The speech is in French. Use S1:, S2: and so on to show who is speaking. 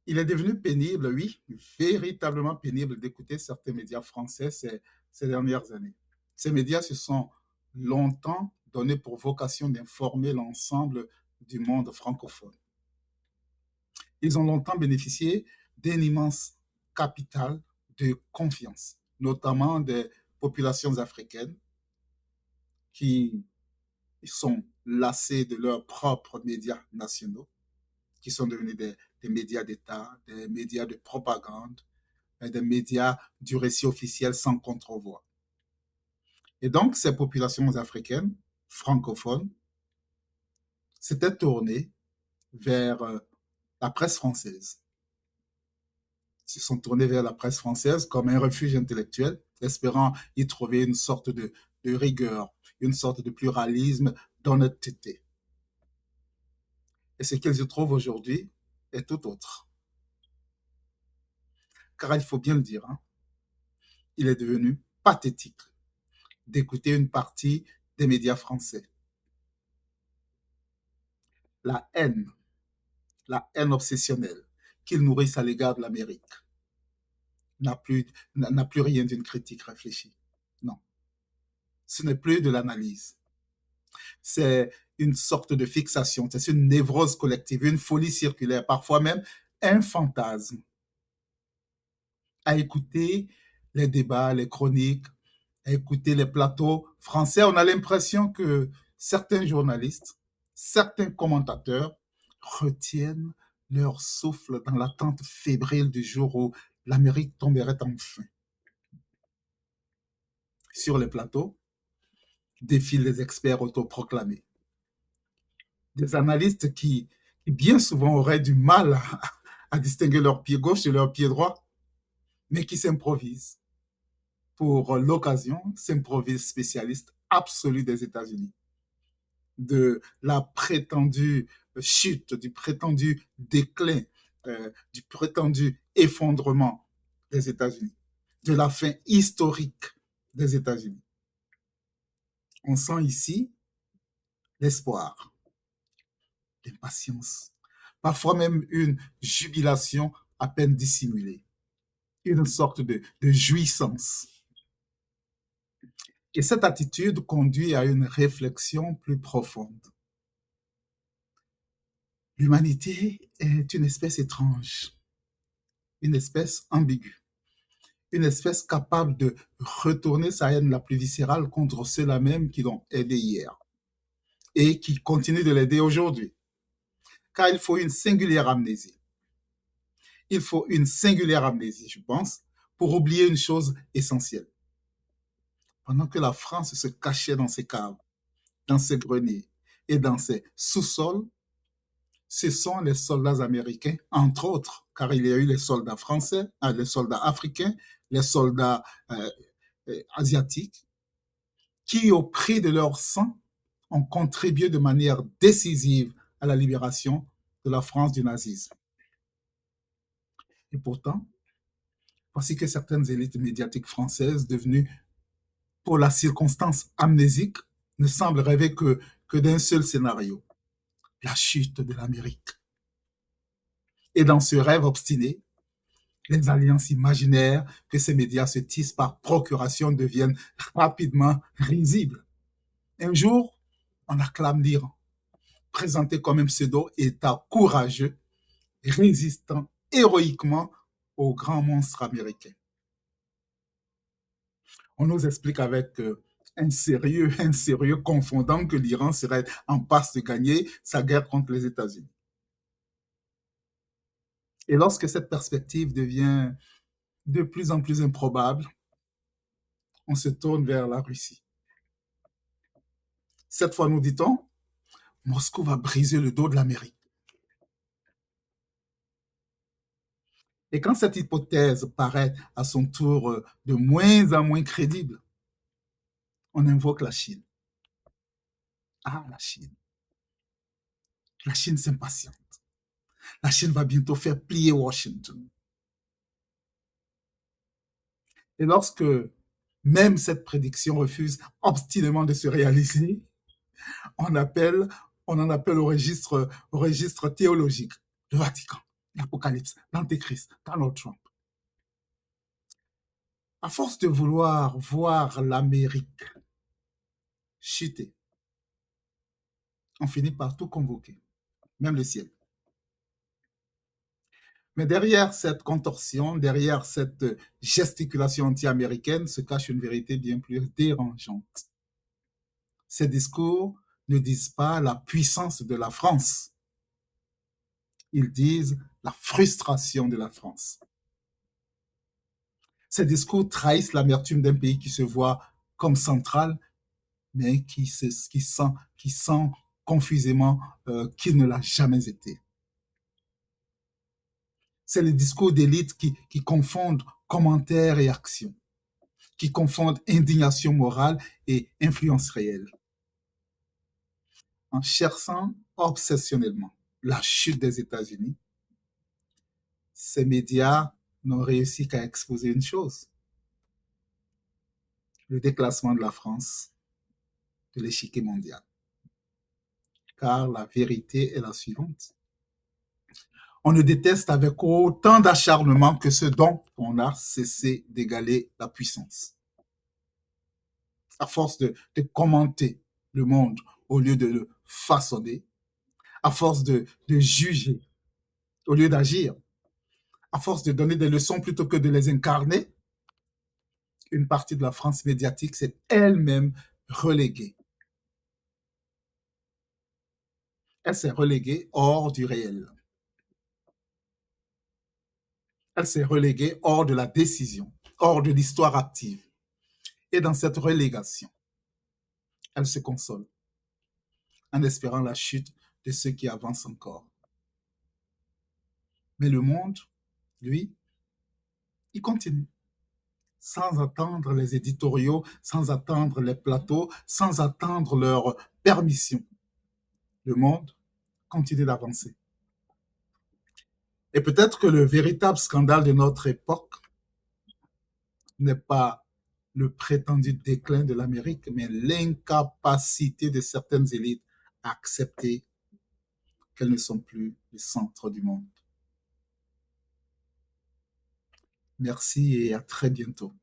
S1: Il est devenu pénible, oui, véritablement pénible d'écouter certains médias français ces dernières années. Ces médias se sont longtemps donné pour vocation d'informer l'ensemble du monde francophone. Ils ont longtemps bénéficié d'un immense capital de confiance, notamment des populations africaines qui sont lassées de leurs propres médias nationaux, qui sont devenus des médias d'État, des médias de propagande, des médias du récit officiel sans contre-voix. Et donc, ces populations africaines, francophones, s'étaient tournées vers la presse française. Ils se sont tournés vers la presse française comme un refuge intellectuel, espérant y trouver une sorte de rigueur, une sorte de pluralisme, d'honnêteté. Et ce qu'ils y trouvent aujourd'hui est tout autre. Car il faut bien le dire, hein, il est devenu pathétique d'écouter une partie des médias français. La haine, la haine obsessionnelle qu'ils nourrissent à l'égard de l'Amérique n'a plus rien d'une critique réfléchie. Non, ce n'est plus de l'analyse. C'est une sorte de fixation, c'est une névrose collective, une folie circulaire, parfois même un fantasme. À écouter les débats, les chroniques, à écouter les plateaux français, on a l'impression que certains journalistes, certains commentateurs retiennent leur souffle dans l'attente fébrile du jour où l'Amérique tomberait enfin. Sur les plateaux, défilent des experts autoproclamés, des analystes qui bien souvent auraient du mal à distinguer leur pied gauche de leur pied droit, mais qui s'improvisent. Pour l'occasion, s'improvisent spécialistes absolus des États-Unis, de la prétendue chute, du prétendu déclin, du prétendu effondrement des États-Unis, de la fin historique des États-Unis. On sent ici l'espoir, l'impatience, parfois même une jubilation à peine dissimulée, une sorte de jouissance. Et cette attitude conduit à une réflexion plus profonde. L'humanité est une espèce étrange, une espèce ambiguë, une espèce capable de retourner sa haine la plus viscérale contre ceux-là même qui l'ont aidé hier et qui continuent de l'aider aujourd'hui. Car il faut une singulière amnésie. Il faut une singulière amnésie, je pense, pour oublier une chose essentielle. Pendant que la France se cachait dans ses caves, dans ses greniers et dans ses sous-sols, ce sont les soldats américains, entre autres, car il y a eu les soldats français, les soldats africains, les soldats asiatiques, qui, au prix de leur sang, ont contribué de manière décisive à la libération de la France du nazisme. Et pourtant, voici que certaines élites médiatiques françaises, devenues pour la circonstance amnésique, ne semblent rêver que d'un seul scénario, la chute de l'Amérique. Et dans ce rêve obstiné, les alliances imaginaires que ces médias se tissent par procuration deviennent rapidement risibles. Un jour, on acclame l'Iran, présenté comme un pseudo-État courageux, résistant héroïquement aux grands monstres américains. On nous explique avec un sérieux confondant que l'Iran serait en passe de gagner sa guerre contre les États-Unis. Et lorsque cette perspective devient de plus en plus improbable, on se tourne vers la Russie. Cette fois, nous dit-on, Moscou va briser le dos de l'Amérique. Et quand cette hypothèse paraît à son tour de moins en moins crédible, on invoque la Chine. Ah, la Chine. La Chine s'impatiente. La Chine va bientôt faire plier Washington. Et lorsque même cette prédiction refuse obstinément de se réaliser, on en appelle au registre théologique, le Vatican. l'Apocalypse, l'Antéchrist, Donald Trump. À force de vouloir voir l'Amérique chuter, on finit par tout convoquer, même le ciel. Mais derrière cette contorsion, derrière cette gesticulation anti-américaine, se cache une vérité bien plus dérangeante. Ces discours ne disent pas la puissance de la France. Ils disent la frustration de la France. Ces discours trahissent l'amertume d'un pays qui se voit comme central, mais qui sent confusément qu'il ne l'a jamais été. C'est le discours d'élite qui confondent commentaires et actions, qui confondent indignation morale et influence réelle. En cherchant obsessionnellement la chute des États-Unis, ces médias n'ont réussi qu'à exposer une chose: le déclassement de la France de l'échiquier mondial. Car la vérité est la suivante: on ne déteste avec autant d'acharnement que ce dont on a cessé d'égaler la puissance. À force de commenter le monde au lieu de le façonner, à force de juger au lieu d'agir, à force de donner des leçons plutôt que de les incarner, une partie de la France médiatique s'est elle-même reléguée. Elle s'est reléguée hors du réel. Elle s'est reléguée hors de la décision, hors de l'histoire active. Et dans cette relégation, elle se console en espérant la chute de ceux qui avancent encore. Mais le monde, lui, il continue, sans attendre les éditoriaux, sans attendre les plateaux, sans attendre leur permission. Le monde continue d'avancer. Et peut-être que le véritable scandale de notre époque n'est pas le prétendu déclin de l'Amérique, mais l'incapacité de certaines élites à accepter qu'elles ne sont plus le centre du monde. Merci et à très bientôt.